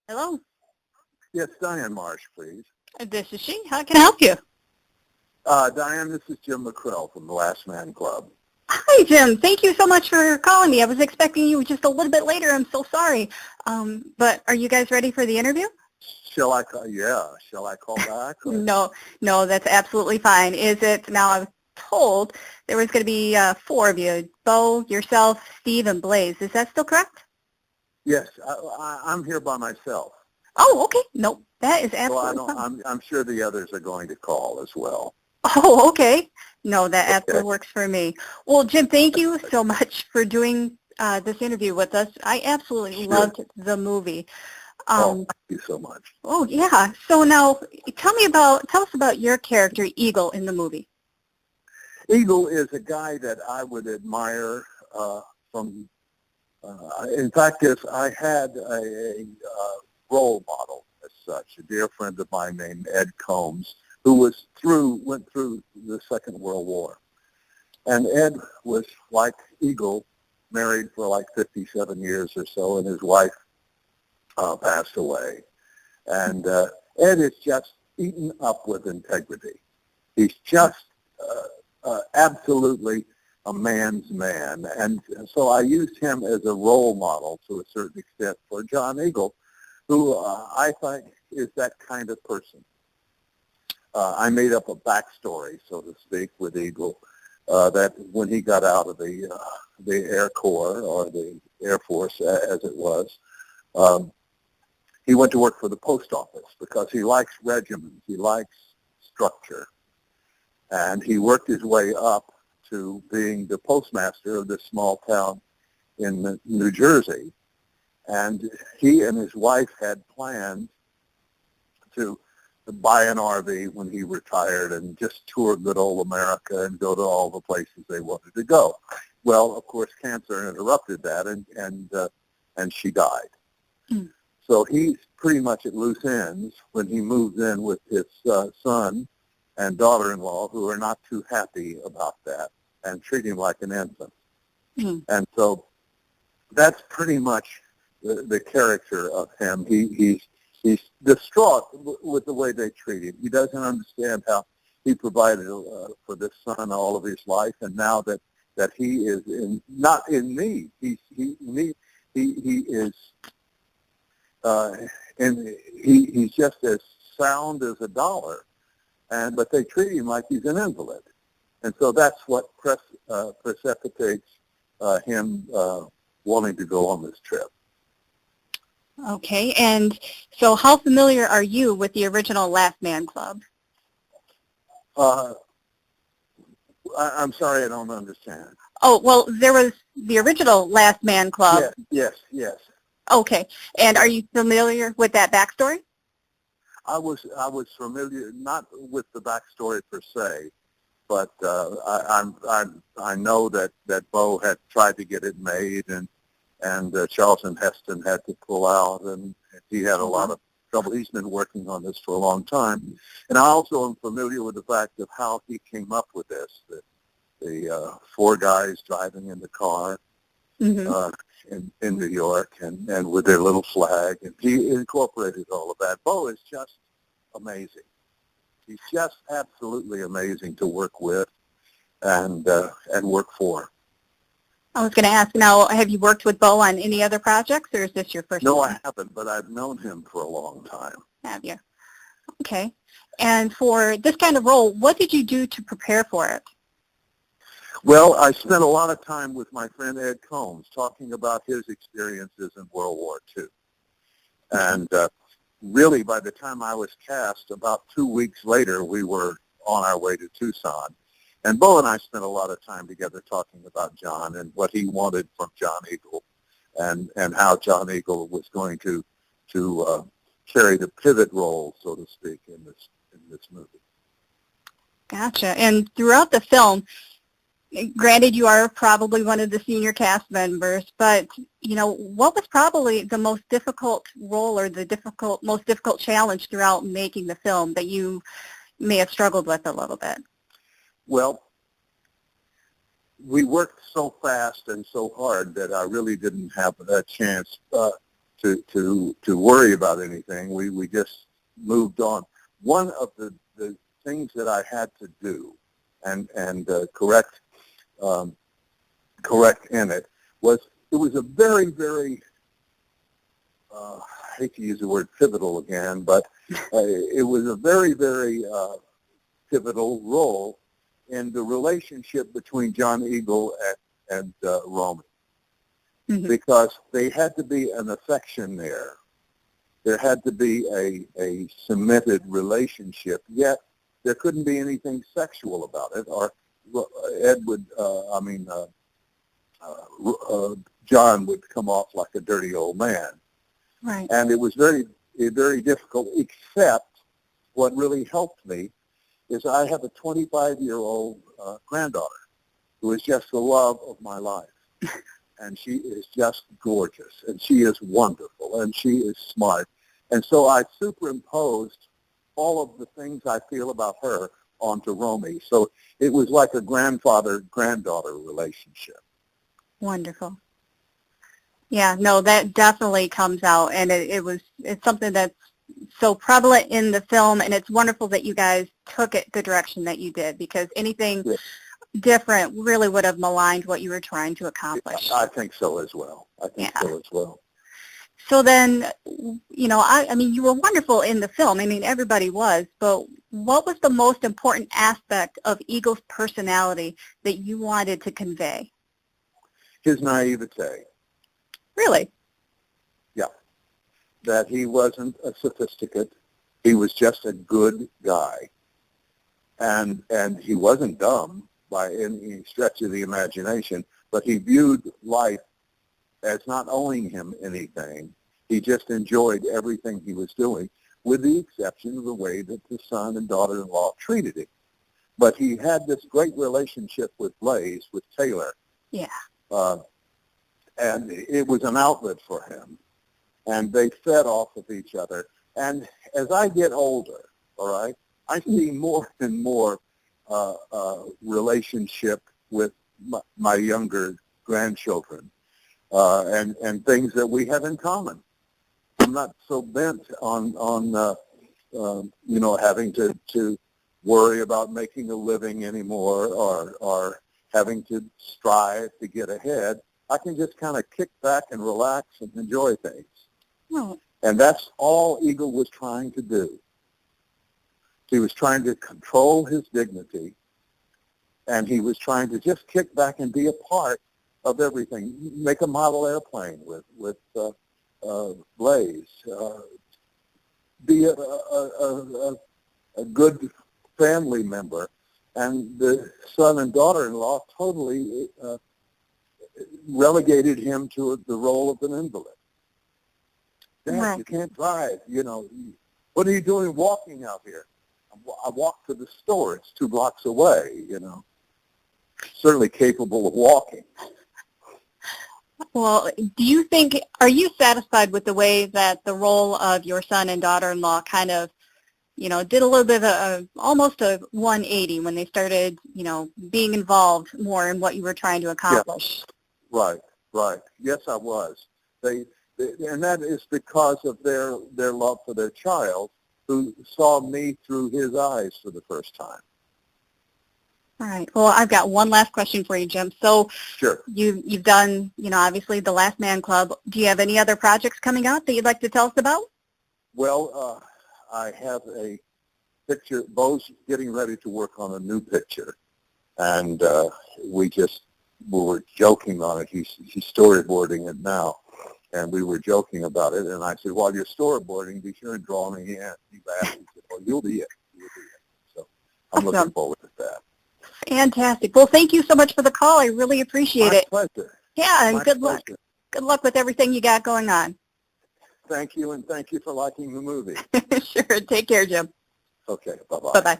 Hello, Yes, Diane Marsh, please. this is she. How can I help you? Diane, this is Jim Mackrell from the Last Man Club. Hi, Jim. Thank you so much for calling me. I was expecting you just a little bit later. I'm so sorry. But are you guys ready for the interview? Shall I call? Yeah. Shall I call back? Or? No, that's absolutely fine. Is it? Now, I was told there was going to be four of you, Bo, yourself, Steve, and Blaze. Is that still correct? Yes, I'm here by myself. Oh, okay. No, that is So absolutely fine. I'm sure the others are going to call as well. Oh, okay. No, that absolutely works for me. Well, Jim, thank you so much for doing this interview with us. I absolutely loved the movie. Thank you so much. Oh, yeah. So now, tell us about your character, Eagle, in the movie. Eagle is a guy that I would admire from. In fact, if I had a role model as such, a dear friend of mine named Ed Combs, who went through the Second World War. And Ed was like Eagle, married for like 57 years or so, and his wife passed away. And Ed is just eaten up with integrity. He's just absolutely a man's man. And so I used him as a role model to a certain extent for John Eagle, who I think is that kind of person. I made up a backstory, so to speak, with Eagle, that when he got out of the Air Corps, or the Air Force as it was, he went to work for the post office because he likes regiments, he likes structure. And he worked his way up to being the postmaster of this small town in New Jersey. And he and his wife had planned to buy an RV when he retired and just tour good old America and go to all the places they wanted to go. Well, of course, cancer interrupted that, and she died. Mm. So he's pretty much at loose ends when he moves in with his son and daughter-in-law, who are not too happy about that and treat him like an infant. Mm. And so that's pretty much the character of him. He's distraught with the way they treat him. He doesn't understand how he provided for this son all of his life, and now that he is not in need, he is and he's just as sound as a dollar, but they treat him like he's an invalid, and so that's what precipitates him wanting to go on this trip. Okay, and so how familiar are you with the original Last Man Club? I'm sorry, I don't understand. Oh, well, there was the original Last Man Club. Yes. Okay, and are you familiar with that backstory? I was familiar, not with the backstory per se, but I know that Bo had tried to get it made, and Charlton Heston had to pull out, and he had a lot of trouble. He's been working on this for a long time. And I also am familiar with the fact of how he came up with this, the four guys driving in the car in New York, and with their little flag, and he incorporated all of that. Bo is just amazing. He's just absolutely amazing to work with and work for. I was going to ask now, have you worked with Bo on any other projects, or is this your first one? No, I haven't, but I've known him for a long time. Have you? Okay. And for this kind of role, what did you do to prepare for it? Well, I spent a lot of time with my friend Ed Combs talking about his experiences in World War II. And really, by the time I was cast, about 2 weeks later, we were on our way to Tucson. And Bo and I spent a lot of time together talking about John and what he wanted from John Eagle, and how John Eagle was going to carry the pivot role, so to speak, in this movie. Gotcha. And throughout the film, granted, you are probably one of the senior cast members, but what was probably the most difficult role, or the most difficult challenge throughout making the film that you may have struggled with a little bit? Well, we worked so fast and so hard that I really didn't have a chance to worry about anything. We just moved on. One of the things that I had to do and correct in it was a very, very I hate to use the word pivotal again, but it was a very, very pivotal role in the relationship between John Eagle and Romy, because they had to be an affection there. There had to be a cemented relationship, yet there couldn't be anything sexual about it, or John would come off like a dirty old man. Right. And it was very, very difficult, except what really helped me is I have a 25-year-old granddaughter who is just the love of my life. And she is just gorgeous, and she is wonderful, and she is smart. And so I superimposed all of the things I feel about her onto Romy. So it was like a grandfather-granddaughter relationship. Wonderful. Yeah, no, that definitely comes out, and it's something that's so prevalent in the film, and it's wonderful that you guys took it the direction that you did, because anything different really would have maligned what you were trying to accomplish. I think so as well. So then, I mean, you were wonderful in the film. I mean, everybody was, but what was the most important aspect of Eagle's personality that you wanted to convey? His naivete. Really? Yeah. That he wasn't a sophisticate. He was just a good guy. And he wasn't dumb by any stretch of the imagination, but he viewed life as not owing him anything. He just enjoyed everything he was doing, with the exception of the way that the son and daughter-in-law treated him. But he had this great relationship with Blaze, with Taylor. Yeah. And it was an outlet for him. And they fed off of each other. And as I get older, all right, I see more and more relationship with my younger grandchildren and things that we have in common. I'm not so bent on having to worry about making a living anymore or having to strive to get ahead. I can just kind of kick back and relax and enjoy things. Oh. And that's all Eagle was trying to do. He was trying to control his dignity, and he was trying to just kick back and be a part of everything. Make a model airplane with Blaze. Be a good family member. And the son and daughter-in-law totally relegated him to the role of an invalid. Dad, Right. You can't drive. What are you doing walking out here? I walk to the store. It's 2 blocks away, Certainly capable of walking. Well, are you satisfied with the way that the role of your son and daughter-in-law kind of, did a little bit of almost a 180 when they started, being involved more in what you were trying to accomplish? Yeah. Right. Yes, I was. And that is because of their love for their child, who saw me through his eyes for the first time. All right. Well, I've got one last question for you, Jim. So Sure. You've done, obviously The Last Man Club. Do you have any other projects coming out that you'd like to tell us about? Well, I have a picture. Bo's getting ready to work on a new picture, and we were joking on it. He's storyboarding it now, and we were joking about it. And I said, while you're storyboarding, be sure and draw me in. He laughed and said, well, you'll be it. So I'm looking forward to that. Fantastic. Well, thank you so much for the call. I really appreciate it. My pleasure. Yeah, and My good luck. pleasure. Good luck with everything you got going on. Thank you, and thank you for liking the movie. Sure. Take care, Jim. Okay, bye-bye. Bye-bye.